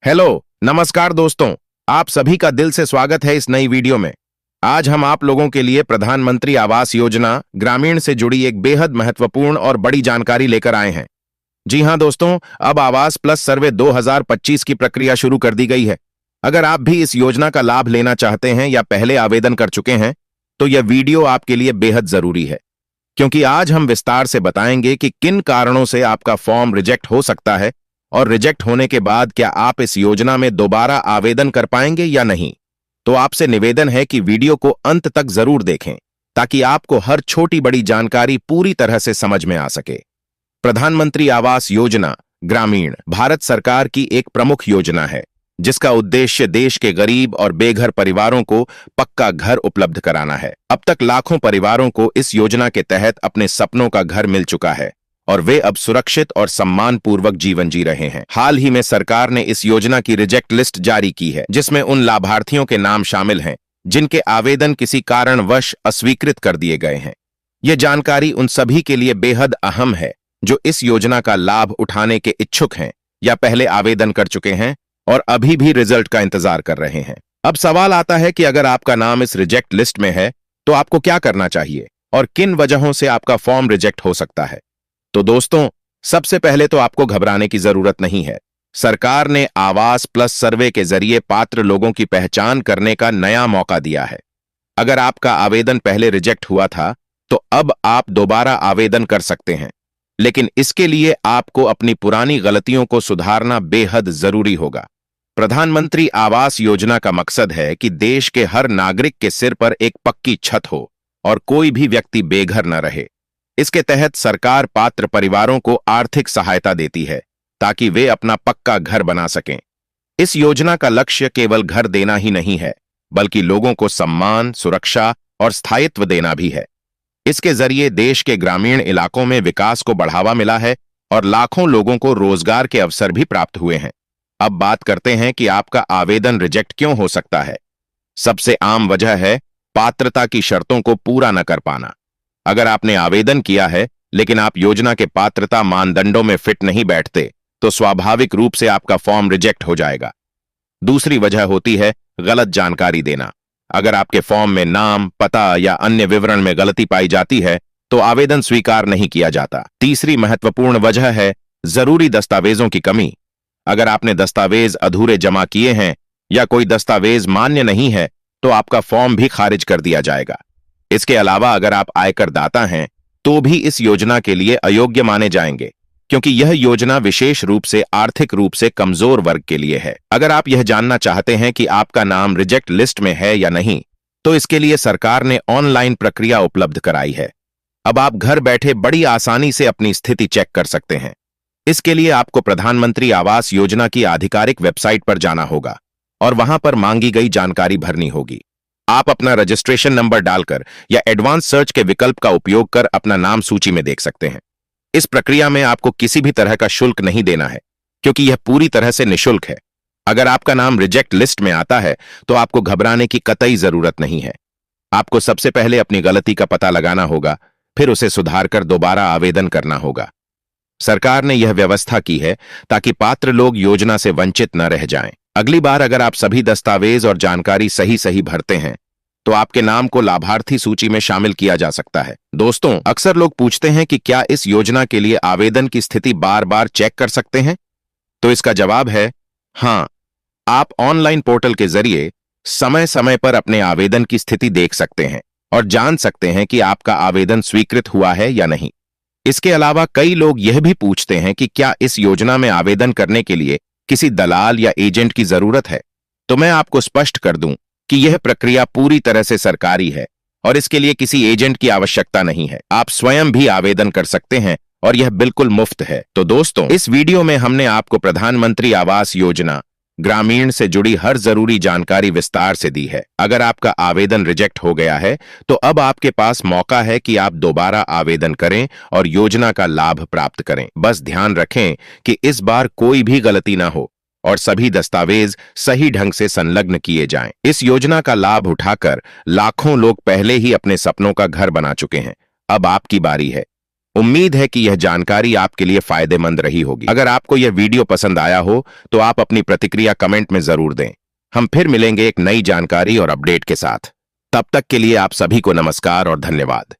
Hello, नमस्कार दोस्तों। आप सभी का दिल से स्वागत है इस नई वीडियो में। आज हम आप लोगों के लिए प्रधानमंत्री आवास योजना ग्रामीण से जुड़ी एक बेहद महत्वपूर्ण और बड़ी जानकारी लेकर आए हैं। जी हां दोस्तों, अब आवास प्लस सर्वे 2025 की प्रक्रिया शुरू कर दी गई है। अगर आप भी इस योजना का लाभ लेना चाहते हैं या पहले आवेदन कर चुके हैं, तो यह वीडियो आपके लिए बेहद जरूरी है, क्योंकि आज हम विस्तार से बताएंगे कि किन कारणों से आपका फॉर्म रिजेक्ट हो सकता है और रिजेक्ट होने के बाद क्या आप इस योजना में दोबारा आवेदन कर पाएंगे या नहीं। तो आपसे निवेदन है कि वीडियो को अंत तक जरूर देखें, ताकि आपको हर छोटी बड़ी जानकारी पूरी तरह से समझ में आ सके। प्रधानमंत्री आवास योजना ग्रामीण भारत सरकार की एक प्रमुख योजना है, जिसका उद्देश्य देश के गरीब और बेघर परिवारों को पक्का घर उपलब्ध कराना है। अब तक लाखों परिवारों को इस योजना के तहत अपने सपनों का घर मिल चुका है और वे अब सुरक्षित और सम्मानपूर्वक जीवन जी रहे हैं। हाल ही में सरकार ने इस योजना की रिजेक्ट लिस्ट जारी की है, जिसमें उन लाभार्थियों के नाम शामिल हैं जिनके आवेदन किसी कारणवश अस्वीकृत कर दिए गए हैं। ये जानकारी उन सभी के लिए बेहद अहम है जो इस योजना का लाभ उठाने के इच्छुक हैं या पहले आवेदन कर चुके हैं और अभी भी रिजल्ट का इंतजार कर रहे हैं। अब सवाल आता है कि अगर आपका नाम इस रिजेक्ट लिस्ट में है तो आपको क्या करना चाहिए और किन वजहों से आपका फॉर्म रिजेक्ट हो सकता है। तो दोस्तों, सबसे पहले तो आपको घबराने की जरूरत नहीं है। सरकार ने आवास प्लस सर्वे के जरिए पात्र लोगों की पहचान करने का नया मौका दिया है। अगर आपका आवेदन पहले रिजेक्ट हुआ था, तो अब आप दोबारा आवेदन कर सकते हैं, लेकिन इसके लिए आपको अपनी पुरानी गलतियों को सुधारना बेहद जरूरी होगा। प्रधानमंत्री आवास योजना का मकसद है कि देश के हर नागरिक के सिर पर एक पक्की छत हो और कोई भी व्यक्ति बेघर न रहे। इसके तहत सरकार पात्र परिवारों को आर्थिक सहायता देती है ताकि वे अपना पक्का घर बना सकें। इस योजना का लक्ष्य केवल घर देना ही नहीं है, बल्कि लोगों को सम्मान, सुरक्षा और स्थायित्व देना भी है। इसके जरिए देश के ग्रामीण इलाकों में विकास को बढ़ावा मिला है और लाखों लोगों को रोजगार के अवसर भी प्राप्त हुए हैं। अब बात करते हैं कि आपका आवेदन रिजेक्ट क्यों हो सकता है। सबसे आम वजह है पात्रता की शर्तों को पूरा न कर पाना। अगर आपने आवेदन किया है लेकिन आप योजना के पात्रता मानदंडों में फिट नहीं बैठते, तो स्वाभाविक रूप से आपका फॉर्म रिजेक्ट हो जाएगा। दूसरी वजह होती है गलत जानकारी देना। अगर आपके फॉर्म में नाम, पता या अन्य विवरण में गलती पाई जाती है, तो आवेदन स्वीकार नहीं किया जाता। तीसरी महत्वपूर्ण वजह है जरूरी दस्तावेजों की कमी। अगर आपने दस्तावेज अधूरे जमा किए हैं या कोई दस्तावेज मान्य नहीं है, तो आपका फॉर्म भी खारिज कर दिया जाएगा। इसके अलावा अगर आप आयकर दाता हैं, तो भी इस योजना के लिए अयोग्य माने जाएंगे, क्योंकि यह योजना विशेष रूप से आर्थिक रूप से कमजोर वर्ग के लिए है। अगर आप यह जानना चाहते हैं कि आपका नाम रिजेक्ट लिस्ट में है या नहीं, तो इसके लिए सरकार ने ऑनलाइन प्रक्रिया उपलब्ध कराई है। अब आप घर बैठे बड़ी आसानी से अपनी स्थिति चेक कर सकते हैं। इसके लिए आपको प्रधानमंत्री आवास योजना की आधिकारिक वेबसाइट पर जाना होगा और वहां पर मांगी गई जानकारी भरनी होगी। आप अपना रजिस्ट्रेशन नंबर डालकर या एडवांस सर्च के विकल्प का उपयोग कर अपना नाम सूची में देख सकते हैं। इस प्रक्रिया में आपको किसी भी तरह का शुल्क नहीं देना है, क्योंकि यह पूरी तरह से निःशुल्क है। अगर आपका नाम रिजेक्ट लिस्ट में आता है, तो आपको घबराने की कतई जरूरत नहीं है। आपको सबसे पहले अपनी गलती का पता लगाना होगा, फिर उसे सुधारकर दोबारा आवेदन करना होगा। सरकार ने यह व्यवस्था की है ताकि पात्र लोग योजना से वंचित न रह जाएं। अगली बार अगर आप सभी दस्तावेज और जानकारी सही भरते हैं, तो आपके नाम को लाभार्थी सूची में शामिल किया जा सकता है। दोस्तों, अक्सर लोग पूछते हैं कि क्या इस योजना के लिए आवेदन की स्थिति बार बार चेक कर सकते हैं? तो इसका जवाब है हाँ। आप ऑनलाइन पोर्टल के जरिए समय समय पर अपने आवेदन की स्थिति देख सकते हैं और जान सकते हैं कि आपका आवेदन स्वीकृत हुआ है या नहीं। इसके अलावा कई लोग यह भी पूछते हैं कि क्या इस योजना में आवेदन करने के लिए किसी दलाल या एजेंट की जरूरत है। तो मैं आपको स्पष्ट कर दूं कि यह प्रक्रिया पूरी तरह से सरकारी है और इसके लिए किसी एजेंट की आवश्यकता नहीं है। आप स्वयं भी आवेदन कर सकते हैं और यह बिल्कुल मुफ्त है। तो दोस्तों, इस वीडियो में हमने आपको प्रधानमंत्री आवास योजना ग्रामीण से जुड़ी हर जरूरी जानकारी विस्तार से दी है। अगर आपका आवेदन रिजेक्ट हो गया है, तो अब आपके पास मौका है कि आप दोबारा आवेदन करें और योजना का लाभ प्राप्त करें। बस ध्यान रखें कि इस बार कोई भी गलती ना हो और सभी दस्तावेज सही ढंग से संलग्न किए जाएं। इस योजना का लाभ उठाकर लाखों लोग पहले ही अपने सपनों का घर बना चुके हैं। अब आपकी बारी है। उम्मीद है कि यह जानकारी आपके लिए फायदेमंद रही होगी। अगर आपको यह वीडियो पसंद आया हो तो आप अपनी प्रतिक्रिया कमेंट में जरूर दें। हम फिर मिलेंगे एक नई जानकारी और अपडेट के साथ। तब तक के लिए आप सभी को नमस्कार और धन्यवाद।